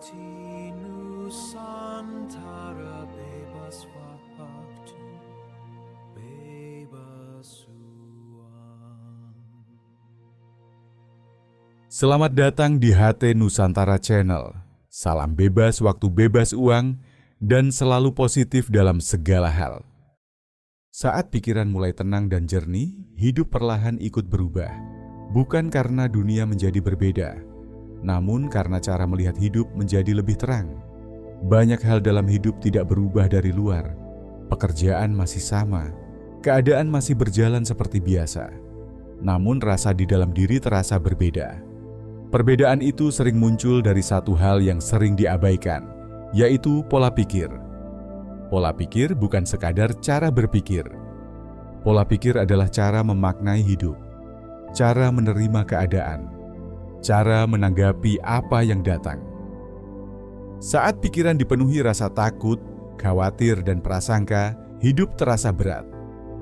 Hati Nusantara bebas waktu, bebas uang. Selamat datang di HT Nusantara Channel. Salam bebas waktu, bebas uang, dan selalu positif dalam segala hal. Saat pikiran mulai tenang dan jernih, hidup perlahan ikut berubah. Bukan karena dunia menjadi berbeda, namun karena cara melihat hidup menjadi lebih terang. Banyak hal dalam hidup tidak berubah dari luar. Pekerjaan masih sama, keadaan masih berjalan seperti biasa. Namun rasa di dalam diri terasa berbeda. Perbedaan itu sering muncul dari satu hal yang sering diabaikan, yaitu pola pikir. Pola pikir bukan sekadar cara berpikir. Pola pikir adalah cara memaknai hidup, cara menerima keadaan, cara menanggapi apa yang datang. Saat pikiran dipenuhi rasa takut, khawatir, dan prasangka, hidup terasa berat.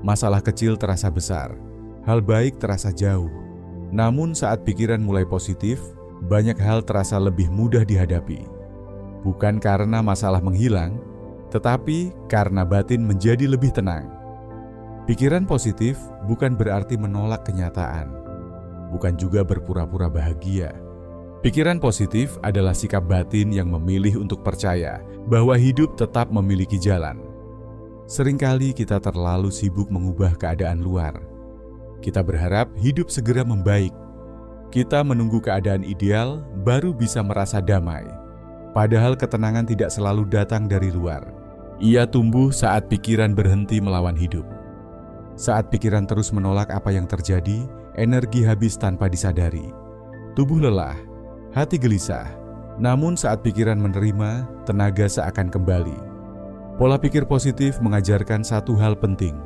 Masalah kecil terasa besar, hal baik terasa jauh. Namun saat pikiran mulai positif, banyak hal terasa lebih mudah dihadapi. Bukan karena masalah menghilang, tetapi karena batin menjadi lebih tenang. Pikiran positif bukan berarti menolak kenyataan, bukan juga berpura-pura bahagia. Pikiran positif adalah sikap batin yang memilih untuk percaya bahwa hidup tetap memiliki jalan. Seringkali kita terlalu sibuk mengubah keadaan luar. Kita berharap hidup segera membaik. Kita menunggu keadaan ideal baru bisa merasa damai. Padahal ketenangan tidak selalu datang dari luar. Ia tumbuh saat pikiran berhenti melawan hidup. Saat pikiran terus menolak apa yang terjadi, energi habis tanpa disadari. Tubuh lelah, hati gelisah. Namun saat pikiran menerima, tenaga seakan kembali. Pola pikir positif mengajarkan satu hal penting.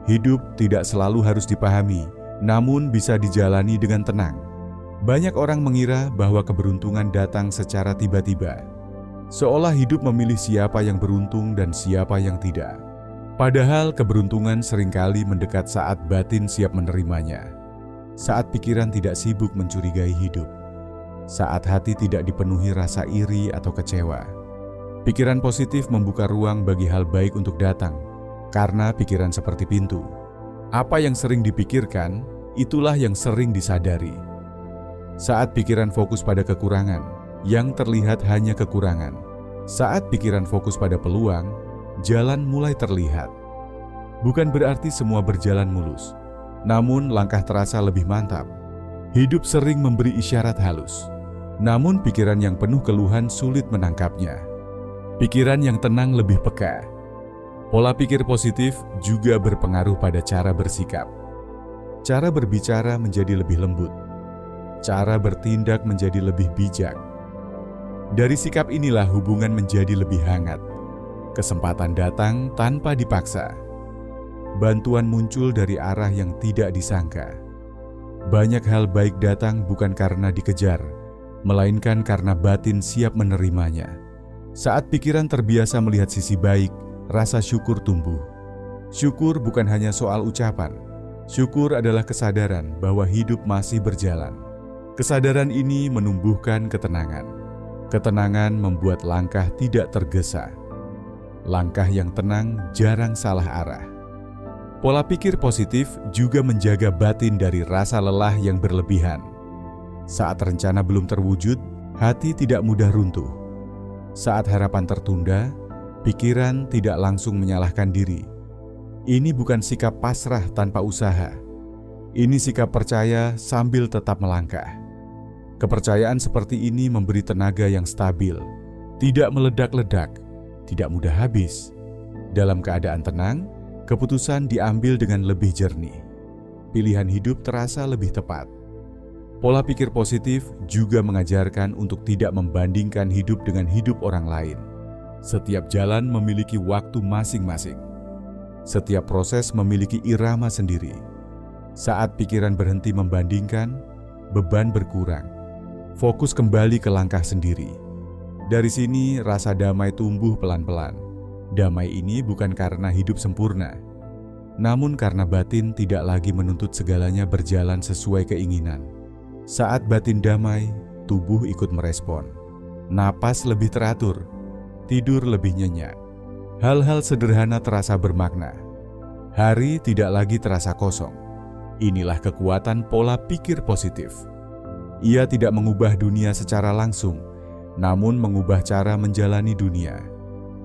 Hidup tidak selalu harus dipahami, namun bisa dijalani dengan tenang. Banyak orang mengira bahwa keberuntungan datang secara tiba-tiba. Seolah hidup memilih siapa yang beruntung dan siapa yang tidak. Padahal keberuntungan seringkali mendekat saat batin siap menerimanya. Saat pikiran tidak sibuk mencurigai hidup. Saat hati tidak dipenuhi rasa iri atau kecewa. Pikiran positif membuka ruang bagi hal baik untuk datang. Karena pikiran seperti pintu. Apa yang sering dipikirkan, itulah yang sering disadari. Saat pikiran fokus pada kekurangan, yang terlihat hanya kekurangan. Saat pikiran fokus pada peluang, jalan mulai terlihat. Bukan berarti semua berjalan mulus, namun langkah terasa lebih mantap. Hidup sering memberi isyarat halus, namun pikiran yang penuh keluhan sulit menangkapnya. Pikiran yang tenang lebih peka. Pola pikir positif juga berpengaruh pada cara bersikap. Cara berbicara menjadi lebih lembut. Cara bertindak menjadi lebih bijak. Dari sikap inilah hubungan menjadi lebih hangat. Kesempatan datang tanpa dipaksa. Bantuan muncul dari arah yang tidak disangka. Banyak hal baik datang bukan karena dikejar, melainkan karena batin siap menerimanya. Saat pikiran terbiasa melihat sisi baik, rasa syukur tumbuh. Syukur bukan hanya soal ucapan. Syukur adalah kesadaran bahwa hidup masih berjalan. Kesadaran ini menumbuhkan ketenangan. Ketenangan membuat langkah tidak tergesa. Langkah yang tenang jarang salah arah. Pola pikir positif juga menjaga batin dari rasa lelah yang berlebihan. Saat rencana belum terwujud, hati tidak mudah runtuh. Saat harapan tertunda, pikiran tidak langsung menyalahkan diri. Ini bukan sikap pasrah tanpa usaha. Ini sikap percaya sambil tetap melangkah. Kepercayaan seperti ini memberi tenaga yang stabil, tidak meledak-ledak, tidak mudah habis. Dalam keadaan tenang, keputusan diambil dengan lebih jernih. Pilihan hidup terasa lebih tepat. Pola pikir positif juga mengajarkan untuk tidak membandingkan hidup dengan hidup orang lain. Setiap jalan memiliki waktu masing-masing. Setiap proses memiliki irama sendiri. Saat pikiran berhenti membandingkan, beban berkurang. Fokus kembali ke langkah sendiri. Dari sini rasa damai tumbuh pelan-pelan. Damai ini bukan karena hidup sempurna, namun karena batin tidak lagi menuntut segalanya berjalan sesuai keinginan. Saat batin damai, tubuh ikut merespon. napas lebih teratur, tidur lebih nyenyak. Hal-hal sederhana terasa bermakna. Hari tidak lagi terasa kosong. Inilah kekuatan pola pikir positif. Ia tidak mengubah dunia secara langsung, namun mengubah cara menjalani dunia.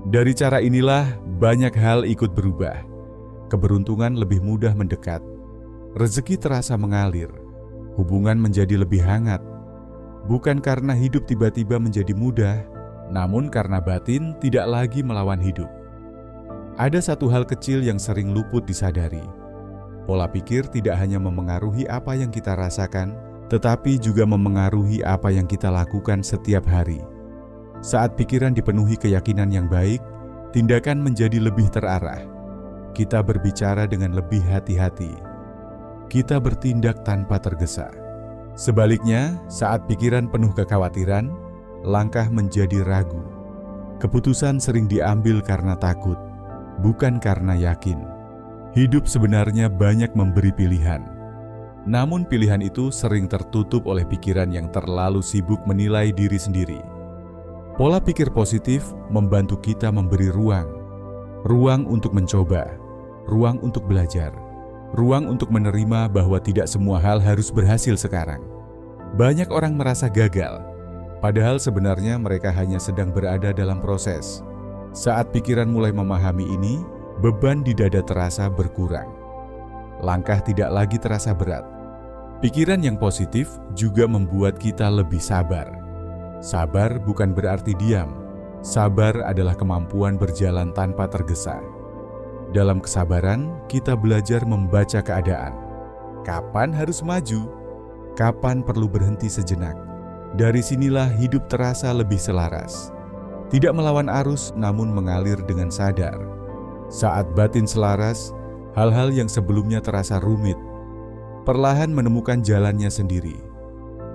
Dari cara inilah banyak hal ikut berubah. Keberuntungan lebih mudah mendekat. Rezeki terasa mengalir. Hubungan menjadi lebih hangat. Bukan karena hidup tiba-tiba menjadi mudah, namun karena batin tidak lagi melawan hidup. Ada satu hal kecil yang sering luput disadari. Pola pikir tidak hanya memengaruhi apa yang kita rasakan, tetapi juga memengaruhi apa yang kita lakukan setiap hari. Saat pikiran dipenuhi keyakinan yang baik, tindakan menjadi lebih terarah. Kita berbicara dengan lebih hati-hati. Kita bertindak tanpa tergesa. Sebaliknya, saat pikiran penuh kekhawatiran, langkah menjadi ragu. Keputusan sering diambil karena takut, bukan karena yakin. Hidup sebenarnya banyak memberi pilihan. Namun pilihan itu sering tertutup oleh pikiran yang terlalu sibuk menilai diri sendiri. Pola pikir positif membantu kita memberi ruang. Ruang untuk mencoba, ruang untuk belajar, ruang untuk menerima bahwa tidak semua hal harus berhasil sekarang. Banyak orang merasa gagal, padahal sebenarnya mereka hanya sedang berada dalam proses. Saat pikiran mulai memahami ini, beban di dada terasa berkurang. Langkah tidak lagi terasa berat. Pikiran yang positif juga membuat kita lebih sabar. Sabar bukan berarti diam. Sabar adalah kemampuan berjalan tanpa tergesa. Dalam kesabaran, kita belajar membaca keadaan. Kapan harus maju? Kapan perlu berhenti sejenak? Dari sinilah hidup terasa lebih selaras. Tidak melawan arus, namun mengalir dengan sadar. Saat batin selaras, hal-hal yang sebelumnya terasa rumit perlahan menemukan jalannya sendiri.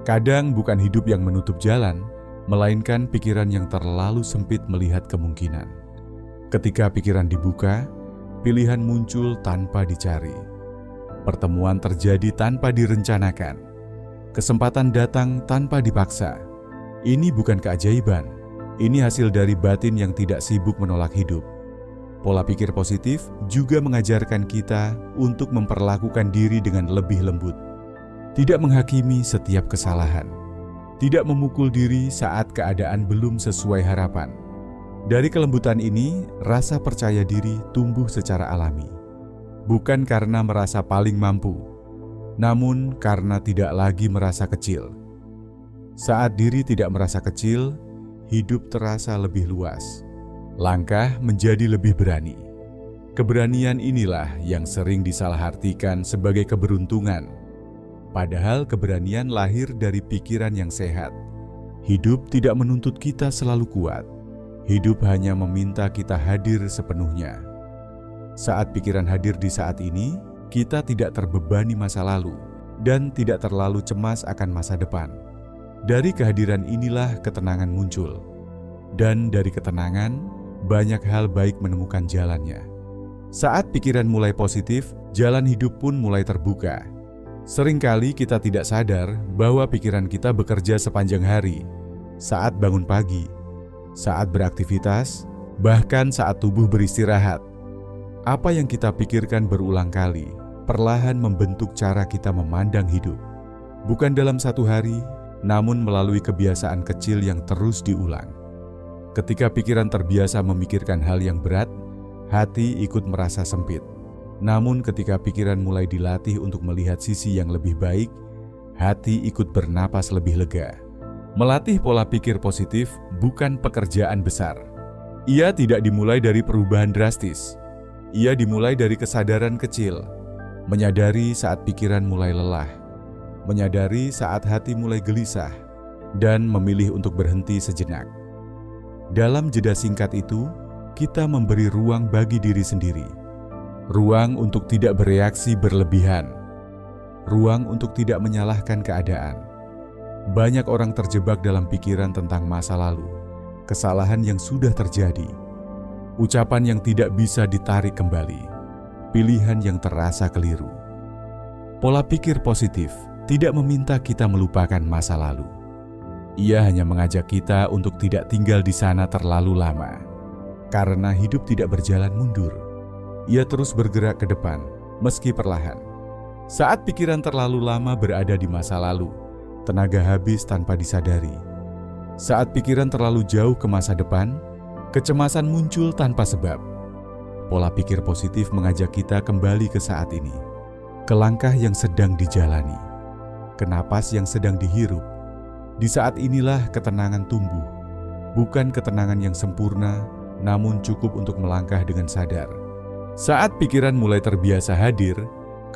Kadang bukan hidup yang menutup jalan, melainkan pikiran yang terlalu sempit melihat kemungkinan. Ketika pikiran dibuka, pilihan muncul tanpa dicari. Pertemuan terjadi tanpa direncanakan. Kesempatan datang tanpa dipaksa. Ini bukan keajaiban, ini hasil dari batin yang tidak sibuk menolak hidup. Pola pikir positif juga mengajarkan kita untuk memperlakukan diri dengan lebih lembut. Tidak menghakimi setiap kesalahan. Tidak memukul diri saat keadaan belum sesuai harapan. Dari kelembutan ini, rasa percaya diri tumbuh secara alami. Bukan karena merasa paling mampu, namun karena tidak lagi merasa kecil. Saat diri tidak merasa kecil, hidup terasa lebih luas. Langkah menjadi lebih berani. Keberanian inilah yang sering disalahartikan sebagai keberuntungan. Padahal keberanian lahir dari pikiran yang sehat. Hidup tidak menuntut kita selalu kuat. Hidup hanya meminta kita hadir sepenuhnya. Saat pikiran hadir di saat ini, kita tidak terbebani masa lalu dan tidak terlalu cemas akan masa depan. Dari kehadiran inilah ketenangan muncul. Dan dari ketenangan, banyak hal baik menemukan jalannya. Saat pikiran mulai positif, jalan hidup pun mulai terbuka. Seringkali kita tidak sadar bahwa pikiran kita bekerja sepanjang hari, saat bangun pagi, saat beraktivitas, bahkan saat tubuh beristirahat. Apa yang kita pikirkan berulang kali, perlahan membentuk cara kita memandang hidup. Bukan dalam satu hari, namun melalui kebiasaan kecil yang terus diulang. Ketika pikiran terbiasa memikirkan hal yang berat, hati ikut merasa sempit. Namun ketika pikiran mulai dilatih untuk melihat sisi yang lebih baik, hati ikut bernapas lebih lega. Melatih pola pikir positif bukan pekerjaan besar. Ia tidak dimulai dari perubahan drastis. Ia dimulai dari kesadaran kecil, menyadari saat pikiran mulai lelah, menyadari saat hati mulai gelisah, dan memilih untuk berhenti sejenak. Dalam jeda singkat itu, kita memberi ruang bagi diri sendiri. Ruang untuk tidak bereaksi berlebihan. Ruang untuk tidak menyalahkan keadaan. Banyak orang terjebak dalam pikiran tentang masa lalu, kesalahan yang sudah terjadi, ucapan yang tidak bisa ditarik kembali, pilihan yang terasa keliru. Pola pikir positif tidak meminta kita melupakan masa lalu. Ia hanya mengajak kita untuk tidak tinggal di sana terlalu lama. Karena hidup tidak berjalan mundur, ia terus bergerak ke depan, meski perlahan. Saat pikiran terlalu lama berada di masa lalu, tenaga habis tanpa disadari. Saat pikiran terlalu jauh ke masa depan, kecemasan muncul tanpa sebab. Pola pikir positif mengajak kita kembali ke saat ini, ke langkah yang sedang dijalani, ke napas yang sedang dihirup. Di saat inilah ketenangan tumbuh, bukan ketenangan yang sempurna, namun cukup untuk melangkah dengan sadar. Saat pikiran mulai terbiasa hadir,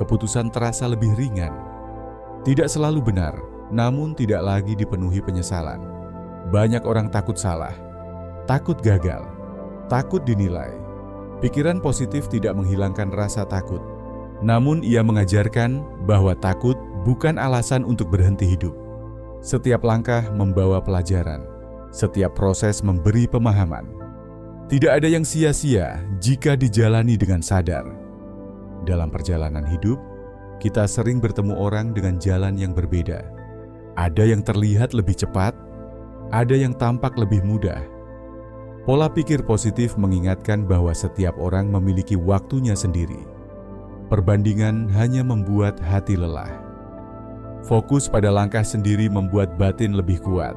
keputusan terasa lebih ringan. Tidak selalu benar, namun tidak lagi dipenuhi penyesalan. Banyak orang takut salah, takut gagal, takut dinilai. Pikiran positif tidak menghilangkan rasa takut, namun ia mengajarkan bahwa takut bukan alasan untuk berhenti hidup. Setiap langkah membawa pelajaran, setiap proses memberi pemahaman. Tidak ada yang sia-sia jika dijalani dengan sadar. Dalam perjalanan hidup, kita sering bertemu orang dengan jalan yang berbeda. Ada yang terlihat lebih cepat, ada yang tampak lebih mudah. Pola pikir positif mengingatkan bahwa setiap orang memiliki waktunya sendiri. Perbandingan hanya membuat hati lelah. Fokus pada langkah sendiri membuat batin lebih kuat.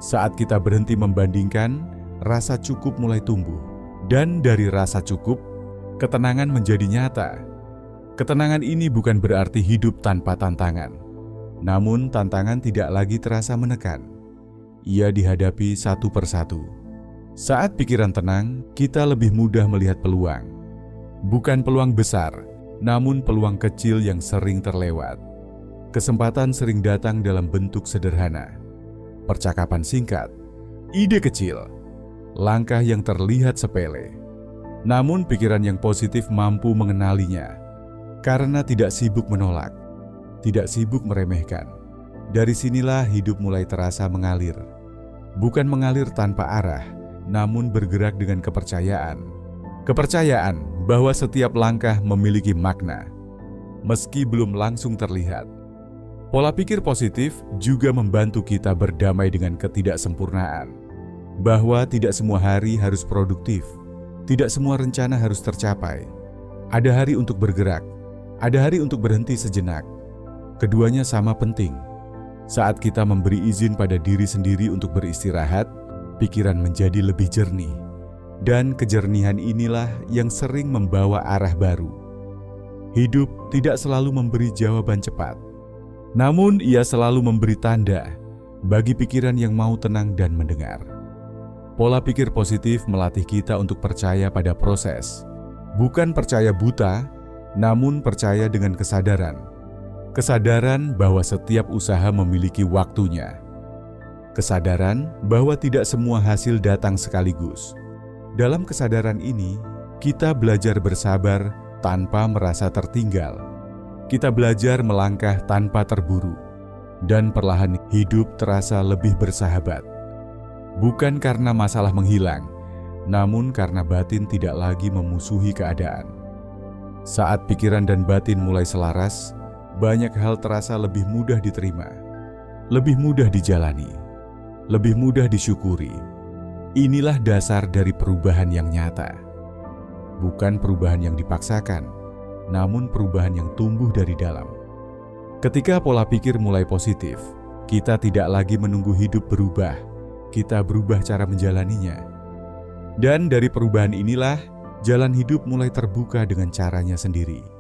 Saat kita berhenti membandingkan, rasa cukup mulai tumbuh. Dan dari rasa cukup, ketenangan menjadi nyata. Ketenangan ini bukan berarti hidup tanpa tantangan. Namun tantangan tidak lagi terasa menekan. Ia dihadapi satu persatu. Saat pikiran tenang, kita lebih mudah melihat peluang. Bukan peluang besar, namun peluang kecil yang sering terlewat. Kesempatan sering datang dalam bentuk sederhana. Percakapan singkat, ide kecil, langkah yang terlihat sepele. Namun pikiran yang positif mampu mengenalinya. Karena tidak sibuk menolak, tidak sibuk meremehkan. Dari sinilah hidup mulai terasa mengalir. Bukan mengalir tanpa arah, namun bergerak dengan kepercayaan. Kepercayaan bahwa setiap langkah memiliki makna, meski belum langsung terlihat. Pola pikir positif juga membantu kita berdamai dengan ketidaksempurnaan. Bahwa tidak semua hari harus produktif, tidak semua rencana harus tercapai. Ada hari untuk bergerak, ada hari untuk berhenti sejenak. Keduanya sama penting. Saat kita memberi izin pada diri sendiri untuk beristirahat, pikiran menjadi lebih jernih, dan kejernihan inilah yang sering membawa arah baru. Hidup tidak selalu memberi jawaban cepat, namun ia selalu memberi tanda bagi pikiran yang mau tenang dan mendengar. Pola pikir positif melatih kita untuk percaya pada proses, bukan percaya buta, namun percaya dengan kesadaran. Kesadaran bahwa setiap usaha memiliki waktunya. Kesadaran bahwa tidak semua hasil datang sekaligus. Dalam kesadaran ini, kita belajar bersabar tanpa merasa tertinggal. Kita belajar melangkah tanpa terburu. Dan perlahan hidup terasa lebih bersahabat. Bukan karena masalah menghilang, namun karena batin tidak lagi memusuhi keadaan. Saat pikiran dan batin mulai selaras, banyak hal terasa lebih mudah diterima, lebih mudah dijalani, lebih mudah disyukuri. Inilah dasar dari perubahan yang nyata. Bukan perubahan yang dipaksakan, namun perubahan yang tumbuh dari dalam. Ketika pola pikir mulai positif, kita tidak lagi menunggu hidup berubah, kita berubah cara menjalaninya. Dan dari perubahan inilah, jalan hidup mulai terbuka dengan caranya sendiri.